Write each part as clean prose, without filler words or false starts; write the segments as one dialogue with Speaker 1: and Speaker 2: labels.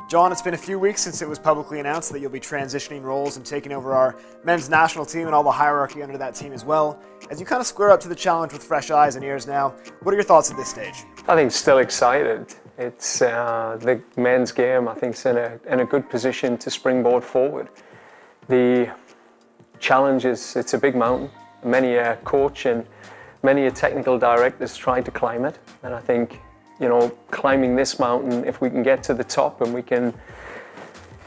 Speaker 1: John, it's been a few weeks since it was publicly announced that you'll be transitioning roles and taking over our men's national team and all the hierarchy under that team as well. As you kind of square up to the challenge with fresh eyes and ears now, what are your thoughts at this stage?
Speaker 2: I think still excited. It's the men's game, I think, is in a good position to springboard forward. The challenge is, it's a big mountain. Many a coach and many a technical director's tried to climb it. And I think, climbing this mountain, if we can get to the top and we can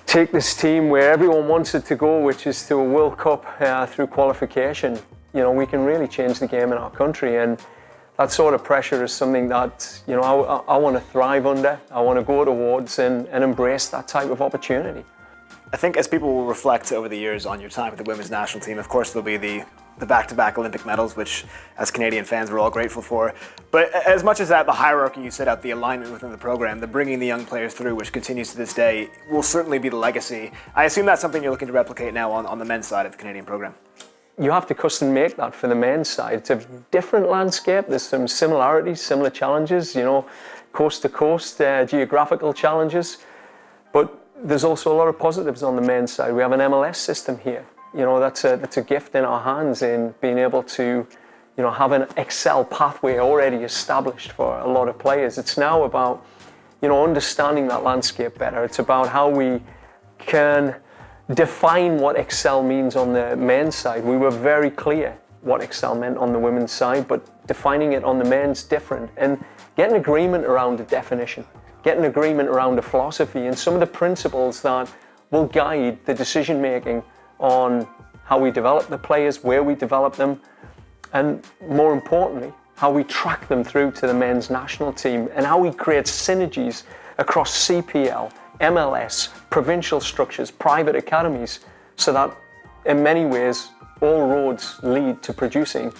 Speaker 2: take this team where everyone wants it to go, which is to a World Cup through qualification, we can really change the game in our country. And that sort of pressure is something that, I want to thrive under. I want to go towards and embrace that type of opportunity.
Speaker 1: I think as people will reflect over the years on your time with the women's national team, of course there'll be the back-to-back Olympic medals, which as Canadian fans we're all grateful for. But as much as that, the hierarchy you set out, the alignment within the program, the bringing the young players through, which continues to this day, will certainly be the legacy. I assume that's something you're looking to replicate now on the men's side of the Canadian program.
Speaker 2: You have to custom make that for the men's side. It's a different landscape. There's some similarities, similar challenges, coast to coast, geographical challenges. But there's also a lot of positives on the men's side. We have an MLS system here. That's a gift in our hands in being able to, have an Excel pathway already established for a lot of players. It's now about, understanding that landscape better. It's about how we can define what Excel means on the men's side. We were very clear what Excel meant on the women's side, but defining it on the men's different, and getting agreement around the definition, getting agreement around the philosophy and some of the principles that will guide the decision making on how we develop the players, where we develop them, and more importantly, how we track them through to the men's national team and how we create synergies across CPL, MLS, provincial structures, private academies, so that in many ways all roads lead to producing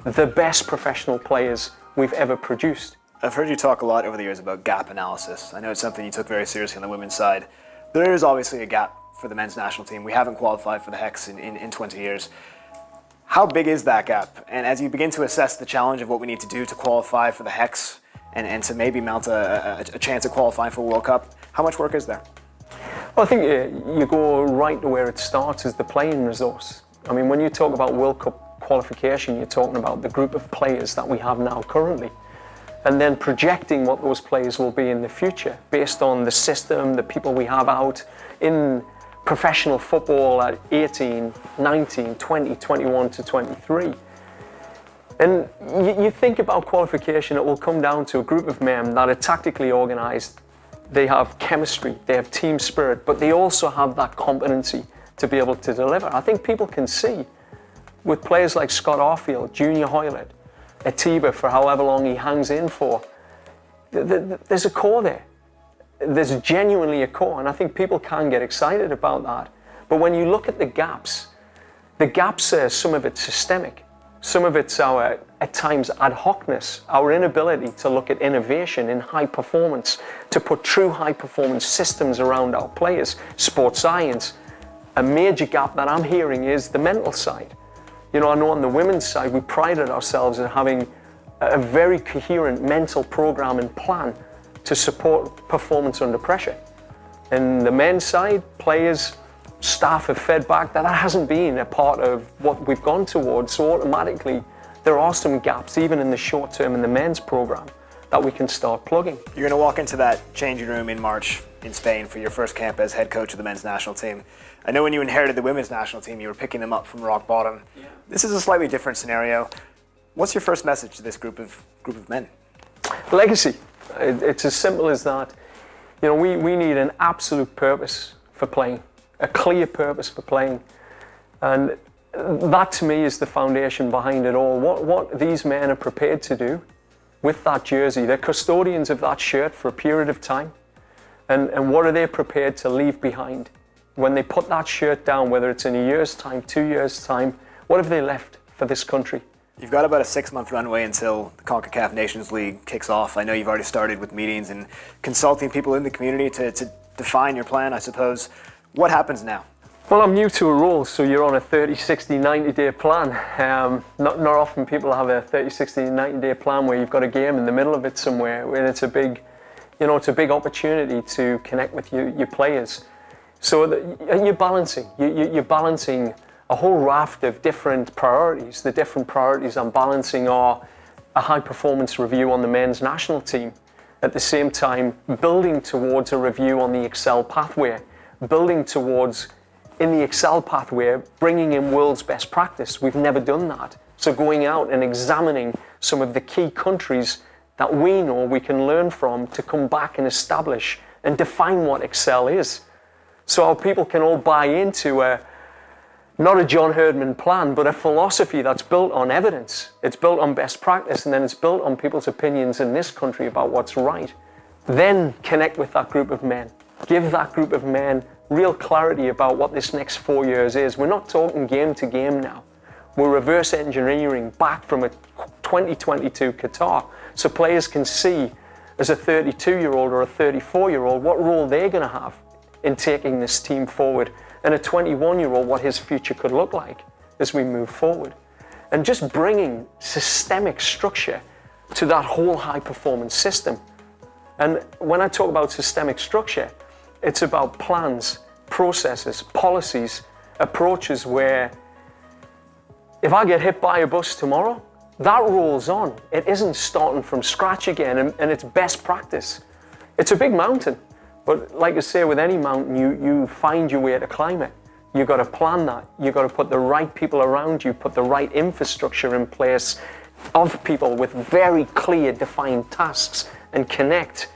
Speaker 2: the best professional players we've ever produced.
Speaker 1: I've heard you talk a lot over the years about gap analysis. I know it's something you took very seriously on the women's side. There is obviously a gap for the men's national team. We haven't qualified for the Hex in 20 years. How big is that gap? And as you begin to assess the challenge of what we need to do to qualify for the Hex and to maybe mount a chance at qualifying for a World Cup, how much work is there?
Speaker 2: Well, I think you go right to where it starts, is the playing resource. I mean, when you talk about World Cup qualification, you're talking about the group of players that we have now currently, and then projecting what those players will be in the future based on the system, the people we have out in professional football at 18, 19, 20, 21 to 23. And you think about qualification, it will come down to a group of men that are tactically organised. They have chemistry, they have team spirit, but they also have that competency to be able to deliver. I think people can see with players like Scott Arfield, Junior Hoylett, Atiba for however long he hangs in for, there's a core there. There's genuinely a core, and I think people can get excited about that. But when you look at the gaps are some of it's systemic, some of it's our, at times, ad hocness, our inability to look at innovation in high performance, to put true high performance systems around our players, sports science. A major gap that I'm hearing is the mental side. I know on the women's side, we prided ourselves in having a very coherent mental program and plan to support performance under pressure. And the men's side, players, staff have fed back that hasn't been a part of what we've gone towards. So automatically, there are some gaps, even in the short term in the men's program, that we can start plugging.
Speaker 1: You're going to walk into that changing room in March in Spain for your first camp as head coach of the men's national team. I know when you inherited the women's national team, you were picking them up from rock bottom. Yeah. This is a slightly different scenario. What's your first message to this group of men?
Speaker 2: Legacy. It's as simple as that. We need an absolute purpose for playing, a clear purpose for playing. And that to me is the foundation behind it all. What these men are prepared to do with that jersey, they're custodians of that shirt for a period of time. And what are they prepared to leave behind? When they put that shirt down, whether it's in a year's time, 2 years' time, what have they left for this country?
Speaker 1: You've got about a 6-month runway until the CONCACAF Nations League kicks off. I know you've already started with meetings and consulting people in the community to define your plan, I suppose. What happens now?
Speaker 2: Well, I'm new to a role, so you're on a 30, 60, 90-day plan. Not often people have a 30, 60, 90-day plan where you've got a game in the middle of it somewhere, and it's a big You know, it's a big opportunity to connect with your players. So you're balancing. You're balancing a whole raft of different priorities. The different priorities I'm balancing are a high performance review on the men's national team. At the same time, building towards a review on the Excel pathway, building towards, in the Excel pathway, bringing in world's best practice. We've never done that. So going out and examining some of the key countries that we know we can learn from to come back and establish and define what Excel is. So our people can all buy into not a John Herdman plan, but a philosophy that's built on evidence. It's built on best practice, and then it's built on people's opinions in this country about what's right. Then connect with that group of men. Give that group of men real clarity about what this next 4 years is. We're not talking game to game now. We're reverse engineering back from a 2022 Qatar, so players can see as a 32-year-old or a 34-year-old what role they're going to have in taking this team forward, and a 21-year-old what his future could look like as we move forward. And just bringing systemic structure to that whole high-performance system. And when I talk about systemic structure, it's about plans, processes, policies, approaches where if I get hit by a bus tomorrow, that rolls on. It isn't starting from scratch again, and it's best practice. It's a big mountain, but like I say, with any mountain, you find your way to climb it. You've got to plan that. You've got to put the right people around you, put the right infrastructure in place of people with very clear, defined tasks, and connect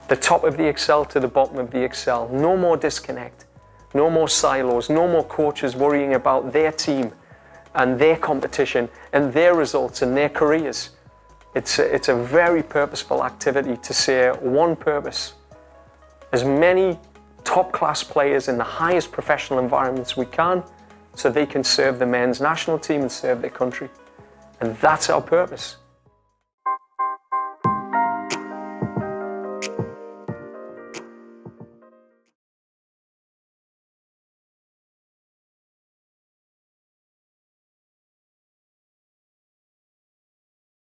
Speaker 2: the top of the Excel to the bottom of the Excel. No more disconnect, no more silos, no more coaches worrying about their team and their competition and their results and their careers. It's a very purposeful activity to say one purpose. As many top-class players in the highest professional environments we can, so they can serve the men's national team and serve their country. And that's our purpose.